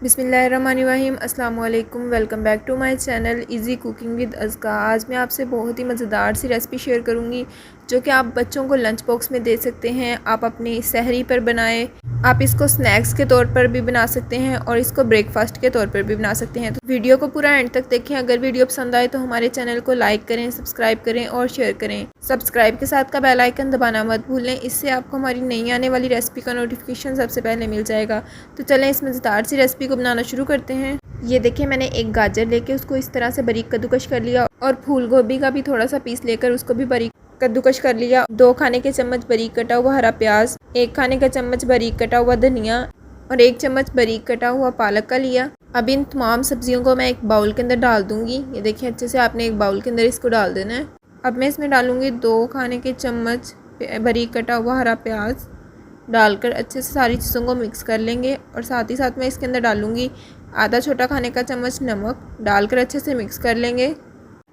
बिस्मिल्लाहिर्रहमानिर्रहीम अस्सलाम वालेकुम। Welcome back to my channel easy cooking with Azka. आज मैं आपसे बहुत ही मज़ेदार सी रेसिपी शेयर करूंगी जो कि आप बच्चों को लंच बॉक्स में दे सकते हैं। आप अपनी सहरी पर बनाएं, आप इसको स्नैक्स के तौर पर भी बना सकते हैं और इसको ब्रेकफास्ट के तौर पर भी बना सकते हैं। तो वीडियो को पूरा एंड तक देखें। अगर वीडियो पसंद आए तो हमारे चैनल को लाइक करें, सब्सक्राइब करें और शेयर करें। सब्सक्राइब के साथ का बेल आइकन दबाना मत भूलें, इससे आपको हमारी नई आने वाली रेसिपी का नोटिफिकेशन सबसे पहले मिल जाएगा। तो चलें इस मज़ेदार सी रेसिपी को बनाना शुरू करते हैं। ये देखिए, मैंने एक गाजर लेके उसको इस तरह से बारीक कद्दूकश कर लिया और फूल गोभी का भी थोड़ा सा पीस लेकर उसको भी बारीक कद्दूकश कर लिया। 2 खाने के चम्मच बारीक कटा हुआ हरा प्याज, 1 खाने का चम्मच बारीक कटा हुआ धनिया और 1 चम्मच बारीक कटा हुआ पालक का लिया। अब इन तमाम सब्जियों को मैं एक बाउल के अंदर डाल दूंगी। ये देखिए, अच्छे से आपने एक बाउल के अंदर इसको डाल देना है। अब मैं इसमें डालूंगी 2 खाने के चम्मच बारीक कटा हुआ हरा प्याज। डालकर अच्छे से सारी चीज़ों को मिक्स कर लेंगे और साथ ही साथ मैं इसके अंदर डालूंगी आधा छोटा खाने का चम्मच नमक। डालकर अच्छे से मिक्स कर लेंगे।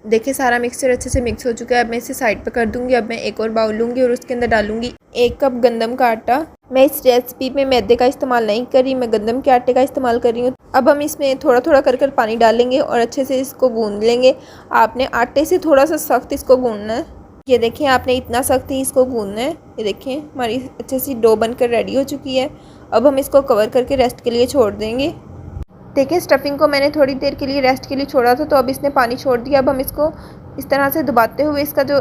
देखिए, सारा मिक्सचर अच्छे से मिक्स हो चुका है। अब मैं इसे साइड पर कर दूंगी। अब मैं एक और बाउल लूँगी और उसके अंदर डालूंगी 1 कप गंदम का आटा। मैं इस रेसिपी में मैदे का इस्तेमाल नहीं कर रही, मैं गंदम के आटे का इस्तेमाल कर रही हूँ। अब हम इसमें थोड़ा थोड़ा कर पानी डालेंगे और अच्छे से इसको गूँध लेंगे। आपने आटे से थोड़ा सा सख्त इसको गूँधना है। ये देखिए, आपने इतना सख्त ही इसको गूँधना है। ये देखिए, हमारी अच्छे से डो बनकर रेडी हो चुकी है। अब हम इसको कवर करके रेस्ट के लिए छोड़ देंगे। देखिए, स्टफिंग को मैंने थोड़ी देर के लिए रेस्ट के लिए छोड़ा था, तो अब इसने पानी छोड़ दिया। अब हम इसको इस तरह से दबाते हुए इसका जो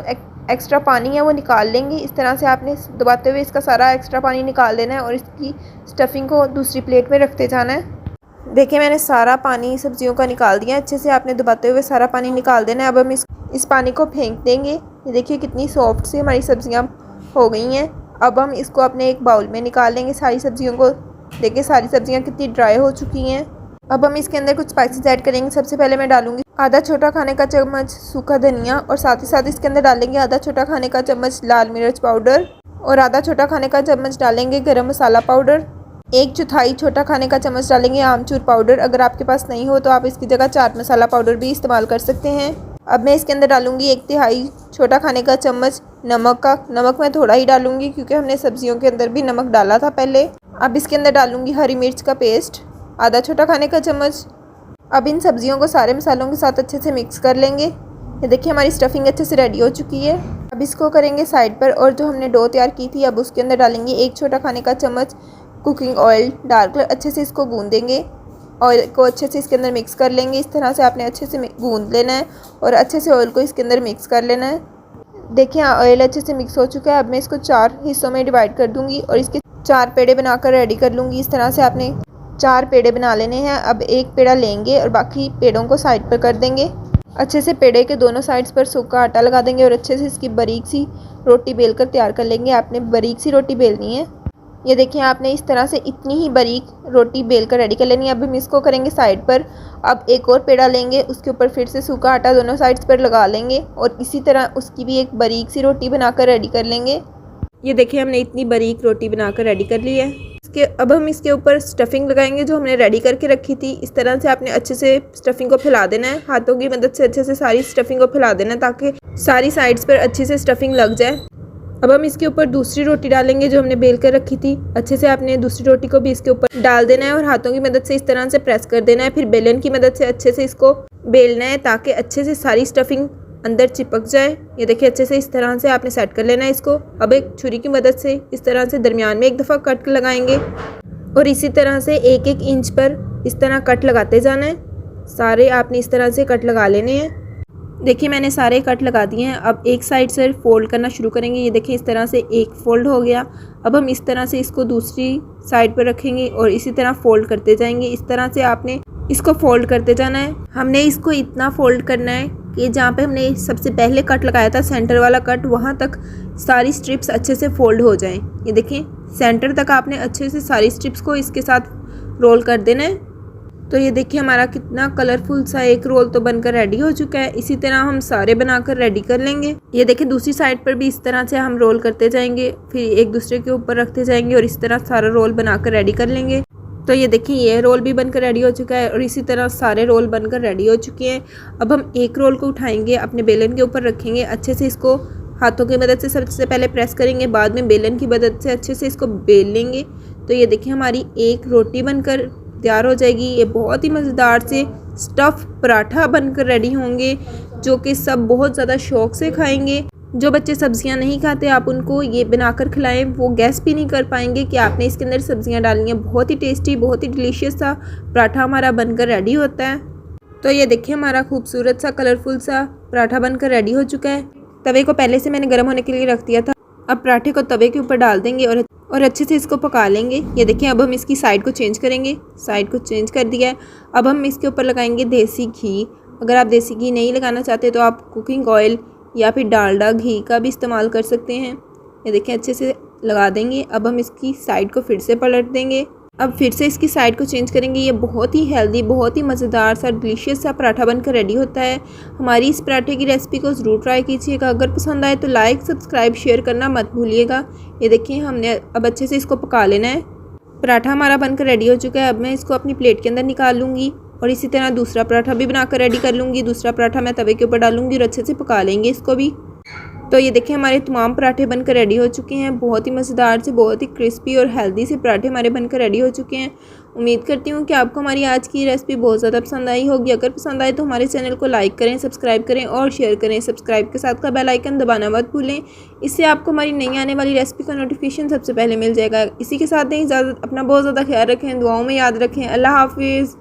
एक्स्ट्रा पानी है वो निकाल लेंगे। इस तरह से आपने दबाते हुए इसका सारा एक्स्ट्रा पानी निकाल देना है और इसकी स्टफिंग को दूसरी प्लेट में रखते जाना है। देखिए, मैंने सारा पानी सब्जियों का निकाल दिया। अच्छे से आपने दबाते हुए सारा पानी निकाल देना है। अब हम इस पानी को फेंक देंगे। ये देखिए, कितनी सॉफ्ट सी हमारी सब्जियां हो गई हैं। अब हम इसको अपने एक बाउल में निकाल लेंगे सारी सब्जियों को। देखिए, सारी सब्जियां कितनी ड्राई हो चुकी हैं। अब हम इसके अंदर कुछ स्पाइसेस ऐड करेंगे। सबसे पहले मैं डालूंगी आधा छोटा खाने का चम्मच सूखा धनिया और साथ ही साथ इसके अंदर डालेंगे आधा छोटा खाने का चम्मच लाल मिर्च पाउडर और आधा छोटा खाने का चम्मच डालेंगे गरम मसाला पाउडर। 1/4 छोटा खाने का चम्मच डालेंगे आमचूर पाउडर। अगर आपके पास नहीं हो तो आप इसकी जगह चाट मसाला पाउडर भी इस्तेमाल कर सकते हैं। अब मैं इसके अंदर डालूंगी 1/3 छोटा खाने का चम्मच नमक मैं थोड़ा ही डालूंगी क्योंकि हमने सब्जियों के अंदर भी नमक डाला था पहले। अब इसके अंदर डालूंगी हरी मिर्च का पेस्ट आधा छोटा खाने का चम्मच। अब इन सब्जियों को सारे मसालों के साथ अच्छे से मिक्स कर लेंगे। ये देखिए, हमारी स्टफिंग अच्छे से रेडी हो चुकी है। अब इसको करेंगे साइड पर और जो हमने डो तैयार की थी अब उसके अंदर डालेंगे 1 छोटा खाने का चम्मच कुकिंग ऑयल। डालकर अच्छे से इसको गूँधेंगे। ऑयल को अच्छे से इसके अंदर मिक्स कर लेंगे। इस तरह से आपने अच्छे से गूँध लेना है और अच्छे से ऑयल को इसके अंदर मिक्स कर लेना है। देखिए, ऑयल अच्छे से मिक्स हो चुका है। अब मैं इसको 4 हिस्सों में डिवाइड कर दूँगी और इसके 4 पेड़े बनाकर रेडी कर लूँगी। इस तरह से आपने 4 पेड़े बना लेने हैं। अब एक पेड़ा लेंगे और बाकी पेड़ों को साइड पर कर देंगे। अच्छे से पेड़े के दोनों साइड्स पर सूखा आटा लगा देंगे और अच्छे से इसकी बारीक सी रोटी बेलकर तैयार कर लेंगे। आपने बारीक सी रोटी बेलनी है। ये देखिए, आपने इस तरह से इतनी ही बारीक रोटी बेलकर रेडी कर लेनी है। अब हम इसको करेंगे साइड पर। अब एक और पेड़ा लेंगे, उसके ऊपर फिर से सूखा आटा दोनों साइड्स पर लगा लेंगे और इसी तरह उसकी भी एक बारीक सी रोटी बनाकर रेडी कर लेंगे। ये देखिए, हमने इतनी बारीक रोटी बनाकर रेडी कर ली है। अब हम इसके ऊपर स्टफिंग लगाएंगे जो हमने रेडी करके रखी थी। इस तरह से आपने अच्छे से स्टफिंग को फैला देना है। हाथों की मदद से अच्छे से सारी स्टफिंग को फैला देना है ताकि सारी साइड्स पर अच्छे से स्टफिंग लग जाए। अब हम इसके ऊपर दूसरी रोटी डालेंगे जो हमने बेल कर रखी थी। अच्छे से आपने दूसरी रोटी को भी इसके ऊपर डाल देना है और हाथों की मदद से इस तरह से प्रेस कर देना है। फिर बेलन की मदद से अच्छे से इसको बेलना है ताकि अच्छे से सारी स्टफिंग अंदर चिपक जाए। ये देखिए, अच्छे से इस तरह से आपने सेट कर लेना है इसको। अब एक छुरी की मदद से इस तरह से दरमियान में एक दफ़ा कट लगाएंगे और इसी तरह से 1-1 इंच पर इस तरह कट लगाते जाना है। सारे आपने इस तरह से कट लगा लेने हैं। देखिए, मैंने सारे कट लगा दिए हैं। अब एक साइड से फोल्ड करना शुरू करेंगे। ये देखिए, इस तरह से एक फोल्ड हो गया। अब हम इस तरह से इसको दूसरी साइड पर रखेंगे और इसी तरह फोल्ड करते जाएंगे। इस तरह से आपने इसको फोल्ड करते जाना है। हमने इसको इतना फोल्ड करना है कि जहाँ पे हमने सबसे पहले कट लगाया था सेंटर वाला कट, वहाँ तक सारी स्ट्रिप्स अच्छे से फोल्ड हो जाएं। ये देखिए, सेंटर तक आपने अच्छे से सारी स्ट्रिप्स को इसके साथ रोल कर देना है। तो ये देखिए, हमारा कितना कलरफुल सा एक रोल तो बनकर रेडी हो चुका है। इसी तरह हम सारे बनाकर रेडी कर लेंगे। ये देखिए, दूसरी साइड पर भी इस तरह से हम रोल करते जाएंगे, फिर एक दूसरे के ऊपर रखते जाएंगे और इस तरह सारा रोल बनाकर रेडी कर लेंगे। तो ये देखिए, ये रोल भी बनकर रेडी हो चुका है और इसी तरह सारे रोल बनकर रेडी हो चुके हैं। अब हम एक रोल को उठाएंगे, अपने बेलन के ऊपर रखेंगे। अच्छे से इसको हाथों की मदद से सबसे पहले प्रेस करेंगे, बाद में बेलन की मदद से अच्छे से इसको बेल लेंगे। तो ये देखिए, हमारी एक रोटी बनकर तैयार हो जाएगी। ये बहुत ही मज़ेदार से स्टफ़ पराठा बनकर रेडी होंगे जो कि सब बहुत ज़्यादा शौक़ से खाएंगे। जो बच्चे सब्जियां नहीं खाते आप उनको ये बनाकर खिलाएं, वो गैस भी नहीं कर पाएंगे कि आपने इसके अंदर सब्जियां डाली हैं। बहुत ही टेस्टी, बहुत ही डिलीशियस सा पराठा हमारा बनकर रेडी होता है। तो ये देखिए हमारा खूबसूरत सा कलरफुल सा पराठा बनकर रेडी हो चुका है। तवे को पहले से मैंने गर्म होने के लिए रख दिया था। अब पराठे को तवे के ऊपर डाल देंगे और अच्छे से इसको पका लेंगे। ये देखिए अब हम इसकी साइड को चेंज करेंगे। साइड को चेंज कर दिया है। अब हम इसके ऊपर लगाएंगे देसी घी। अगर आप देसी घी नहीं लगाना चाहते तो आप कुकिंग ऑयल या फिर डालडा घी का भी इस्तेमाल कर सकते हैं। ये देखिए अच्छे से लगा देंगे। अब हम इसकी साइड को फिर से पलट देंगे। अब फिर से इसकी साइड को चेंज करेंगे। ये बहुत ही हेल्दी, बहुत ही मज़ेदार सा डिलीशियस सा पराठा बनकर रेडी होता है। हमारी इस पराठे की रेसिपी को ज़रूर ट्राई कीजिएगा। अगर पसंद आए तो लाइक, सब्सक्राइब, शेयर करना मत भूलिएगा। ये देखिए हमने अब अच्छे से इसको पका लेना है। पराठा हमारा बनकर रेडी हो चुका है। अब मैं इसको अपनी प्लेट के अंदर निकाल लूँगी और इसी तरह दूसरा पराठा भी बनाकर रेडी कर लूँगी। दूसरा पराठा मैं तवे के ऊपर डालूँगी और अच्छे से पका लेंगे इसको भी। तो ये देखिए हमारे तमाम पराठे बनकर रेडी हो चुके हैं। बहुत ही मज़ेदार से, बहुत ही क्रिस्पी और हेल्दी से पराठे हमारे बनकर रेडी हो चुके हैं। उम्मीद करती हूँ कि आपको हमारी आज की रेसिपी बहुत ज़्यादा पसंद आई होगी। अगर पसंद आए तो हमारे चैनल को लाइक करें, सब्सक्राइब करें और शेयर करें। सब्सक्राइब के साथ का बेल आइकन दबाना मत भूलें। इससे आपको हमारी नई आने वाली रेसिपी का नोटिफिकेशन सबसे पहले मिल जाएगा। इसी के साथ ही इजाज़त। अपना बहुत ज़्यादा ख्याल रखें, दुआओं में याद रखें। अल्लाह हाफिज़।